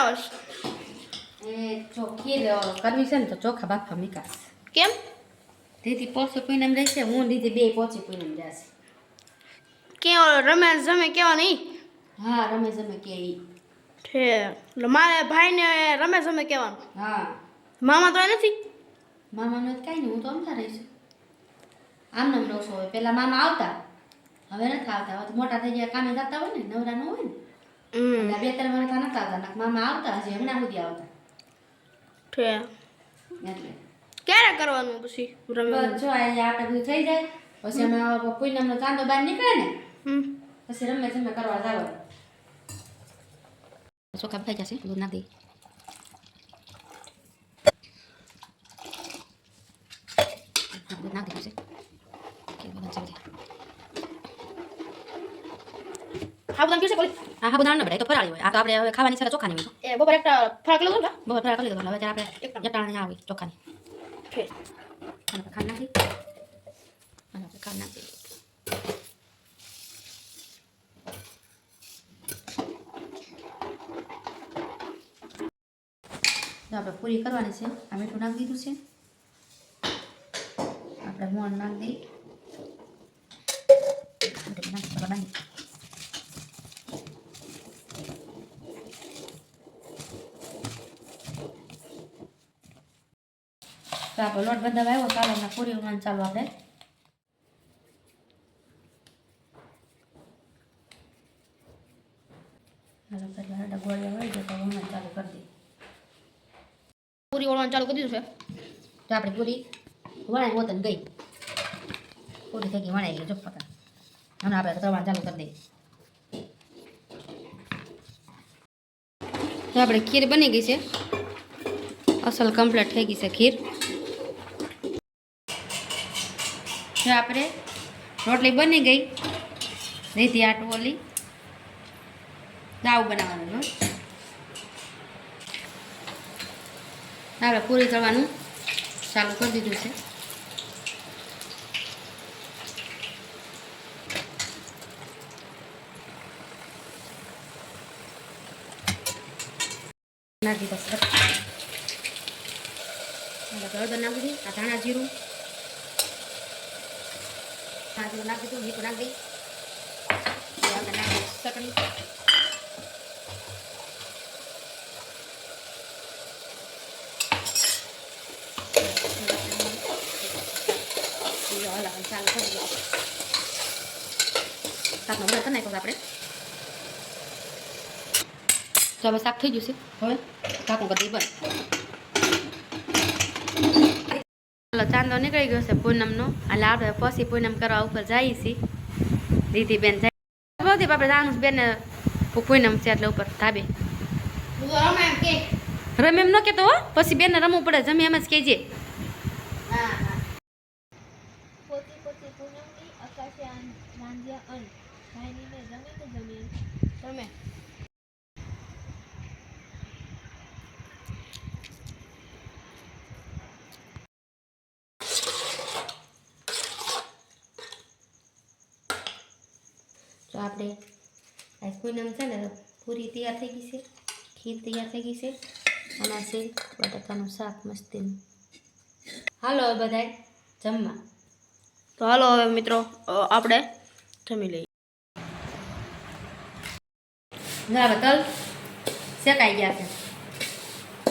બનાવશ એ ચોખી કરવી છે ને તો ચોખા બાફા મીકાશ કેમ દીદી પોચે પૂનમ રહેશે હું દીદી બે પોચે પૂનમ જશે કેવો રમેશ જમે કેવો નહીં હા રમેશ અમે કે ઈ છે મારે ભાઈને રમેશ જમે કહેવાનું હા મામા તો એ નથી મામાનો કાંઈ નહીં હું તો અમથા રહીશું આમ નામ નવસો હોય પેલા મામા આવતા હવે નથી આવતા હવે તો મોટા થઈ ગયા કામે જતા હોય ને નવરા ન હોય ને એટલે 2-3 વર્ષ નતા આવતા મામા આવતા હજી હમણાં સુધી આવતા છે એટલે ક્યારે કરવાનું પછી રમેશ જો આપણે બધું થઈ જાય પછી અમે પૂનમનો ચાંદો બહાર નીકળે ને પછી રમેશ અમે કરવા જાવ ચોખા ખાઈ જશે દૂધ નાખી દૂધ નાખી દીધું છે સાબુદાણા કેસે બોલી હા સાબુદાણા ન બધાય તો ફરાળી હોય આ તો આપણે હવે ખાવાની છે ચોખાની હોય એ બપોર એક ફરાક લો ને બહુ ફરાળ કરી લીધો હવે ત્યારે આપણે જટાણા આવે ચોખાની છે અને ખાંડ નાખી અને આપણે ખાંડ નાખી તો આપણે પૂરી કરવાની છે આ મીઠું નાખી દીધું છે આપણે મોણ નાખી દઈ તો આપણો લોટ બંધાવા આવ્યો ચાલો હમણાં પૂરી ઉણવાનું ચાલુ આપણે હાલો પહેલાં હાડા ગોળિયા હોય તો ઉણવાનું ચાલુ કરી દઈએ પૂરી વળવાનું ચાલુ કરી દીધું છે તો આપણે પૂરી વણાઈ હોતન ગઈ પૂરી થઈ ગઈ વણાઈ ગઈ જો પતા અને આપણે તળવાનું ચાલુ કરી દઈએ તો આપણે ખીર બની ગઈ છે અસલ કમ્પ્લીટ થઈ ગઈ છે ખીર જો આપણે રોટલી બની ગઈ રીતી આટું ઓલી દાવ બનાવવાનું આપણે પૂરી તળવાનું ચાલુ કરી દીધું છે નાખી દો હળદર નાખી દઈ આ ધાણા જીરું નાખી દીધું મીઠું નાખી દઈ આપણે નાખી ચટણી ચાલુ કરી દઈએ શાકનો બધા કરી નાખ્યો આપણે તો હવે શાક થઈ ગયું છે હવે શાકનું કરી દઈએ બંધ ચાંદો નીકળી ગયો છે પૂનમનો એટલે આપણે પછી પૂનમ કરવા ઉપર જઈએ છીએ દીદીબેન જાય બધી આપણે જાણું બેન પૂનમ છે એટલે ઉપર ધાબે રમે એમ ન કહેતો હો પછી બેનને રમવું પડે જમી એમ જ કહેજે તમે તો આપણે આજ પૂનમ છે ને પૂરી તૈયાર થઈ ગઈ છે ખીર તૈયાર થઈ ગઈ છે અને છે બટાકાનું શાક મસ્તીનું હાલો હવે બધાય જમવા તો હાલો હવે મિત્રો આપણે જમી લઈએ હવે તલ શેકાઈ ગયા છે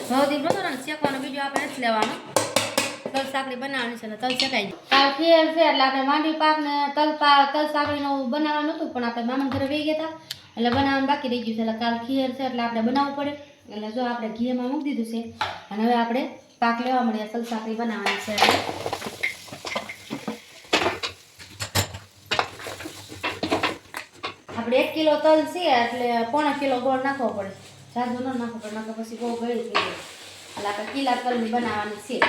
સૌથી પ્રથમ શેકવાનો બીજો આપણે નથી લેવાનો તલ સાકડી બનાવવાની છે એટલે તલ શેકાઈ ગઈ કાલ ખીર છે એટલે આપણે માંડવી પાક ને તલ સાકડીનું બનાવવાનું હતું પણ આપણે મામાના ઘરે વહી ગયા હતા એટલે બનાવવાનું બાકી રહી ગયું છે એટલે કાલ ખીર છે એટલે આપણે બનાવવું પડે એટલે જો આપણે ઘીમાં મૂકી દીધું છે અને હવે આપણે પાક લેવા મળીએ તલ સાકડી બનાવવાની છે એટલે આપણે 1 કિલો તલ છે એટલે 1.5 કિલો ગોળ નાખવો પડે જાજુ ન નાખવો પડે નકર પછી બહુ ગળી થઈ જાય એટલે આપણે કિલા તલની બનાવવાની છે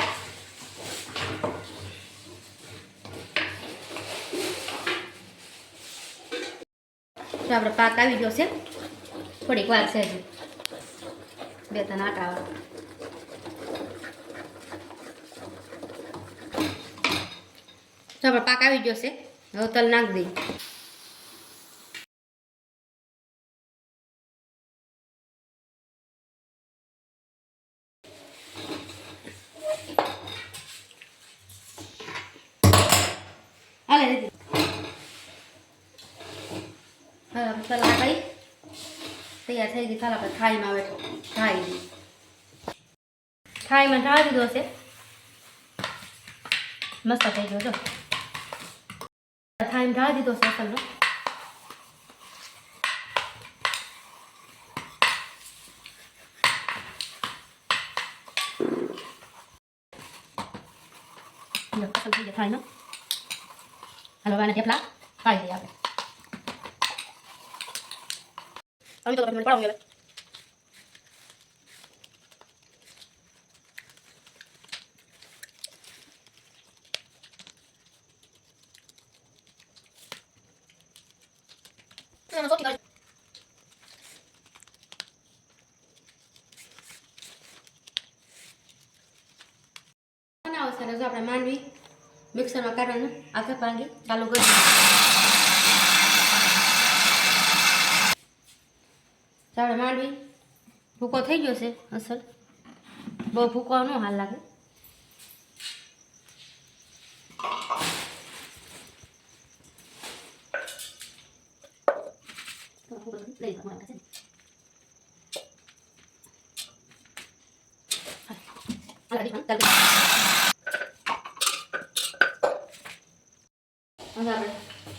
તો આપણે પાક આવી ગયો છે થોડીક વાર છે હજી 2-3 આટા આવે તો આપણે પાક આવી ગયો છે હવે તલ નાખી દઈએ મસાલા કરી તૈયાર થઈ ગઈ. ચાલો આપણે થાળીમાં બેઠો ઢાળી દઈએ. થાળીમાં ઢાળી દીધો છે. મસ્ત થઈ ગયો જો. થાળીમાં ઢાળી દીધો છે અસલનો. અસલ થઈ ગયા થાળીમાં. હાલો આને થેપલા પાડી દઈએ આપણે. અમે તો તમને પડાવું હવે. તમે સોટી કાઢો. બનાવો છે જો આપણે માંડવી મિક્સરમાં કાઢવાનું આખા પાંગી ચાલુ કરી. આપણે માંડવી ભૂકો થઈ ગયો છે અસલ. બહુ ભૂકો ન હાલ લાગે.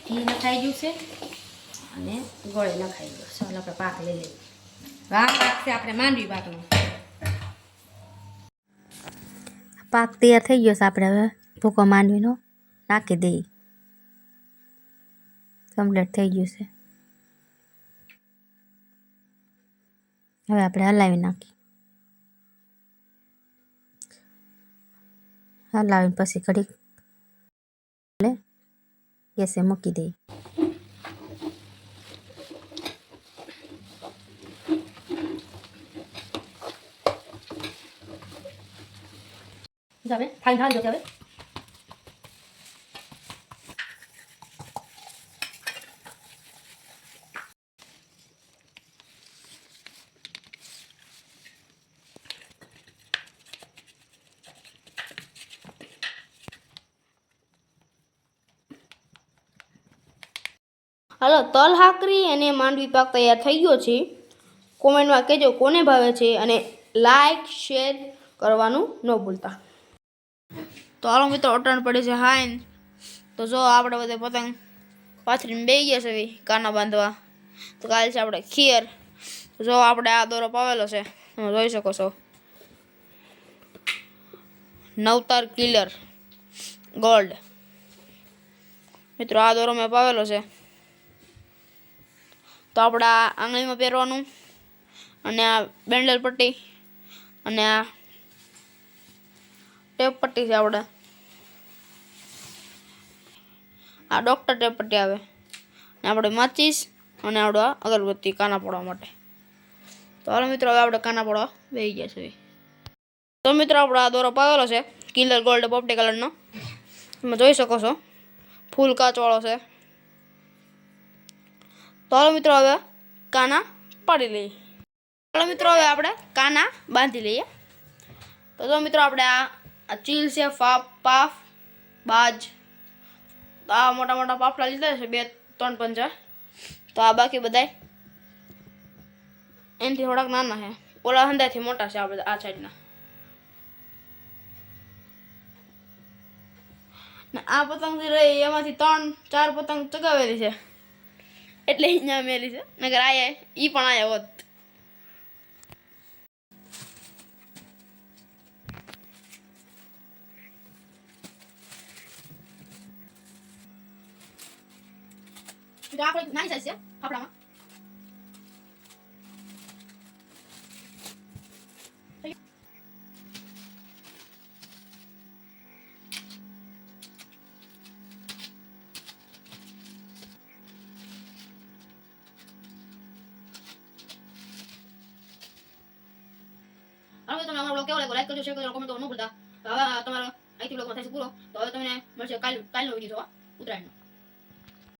ઘી નખાઈ ગયું છે અને ગોળી નખાઈ ગયો. ચાલો આપણે પાક લઈ લઈએ. આ પાક છે આપણે માંડવી પાકનો. પાક તૈયાર થઈ ગયો છે. આપણે હવે ભૂકો માંડવીનો નાખી દઈએ. કમ્પ્લીટ થઈ ગયું છે. હવે આપણે હલાવી નાખીએ. હલાવીને પછી ઘડીક ગેસે મૂકી દઈએ. હવે ફાઈન ઢાળી દો. હવે હાલો તલ હાકરી અને માંડવી પાક તૈયાર થઈ ગયો છે. કોમેન્ટમાં કહેજો કોને ભાવે છે અને લાઈક શેર કરવાનું ન ભૂલતા. તો હાલો મિત્રો અટાણ પડે છે હાઈન. તો જો આપણે બધે પતંગ પાથરીને બેસી ગયા છે કાના બાંધવા. તો કાલે છે આપણે ખીર. તો જો આપણે આ દોરો પાવેલો છે તમે જોઈ શકો છો. નવતાર કિલર ગોલ્ડ મિત્રો આ દોરો મેં પાવેલો છે. તો આપણે આ આંગળીમાં પહેરવાનું અને આ બેન્ડલ પટ્ટી અને આ ટેપ પટ્ટી છે. આપણે આ ડૉક્ટર ટેપ પટ્ટી આવે ને આપણે માચીસ અને આપણો અગરબત્તી કાના પડવા માટે. તો હાલો મિત્રો હવે આપણે કાના પડવા બેસી ગયા છે. તો મિત્રો આપણો આ દોરો પાવેલો છે કિલર ગોલ્ડ પોપટી કલરનો. તમે જોઈ શકો છો ફૂલ કાચવાળો છે. તો હાલો મિત્રો હવે કાના પાડી લઈએ. ચાલો મિત્રો હવે આપણે કાના બાંધી લઈએ. તો જો મિત્રો આપણે આ ચીલ છે પાફ બાજ. તો આ મોટા મોટા પાફલા લીધા છે 2-3 પંજા. તો આ બાકી બધાય એનાથી થોડાક નાના છે. ઓલા હંધાથી મોટા છે આપણે આ સાઈડના. ને આ પતંગ જે રહી એમાંથી 3-4 પતંગ ચગાવેલી છે એટલે અહીંયા મેલી છે. નગર આયા ઈ પણ આયા હોત. નાની સાઈઝ છે ફાફડામાં. હવે તમે અમારો બ્લોગ કેવો લાગ્યો લાઈક કરજો શેર કરજો કોમેન્ટ કરવાનું ન ભૂલતા. હવે તમારો અહીંથી બ્લોગમાં થાય છે પૂરો. તો હવે તમને મળશે કાલનો વિડીયો જોવા ઉત્તરાયણનો.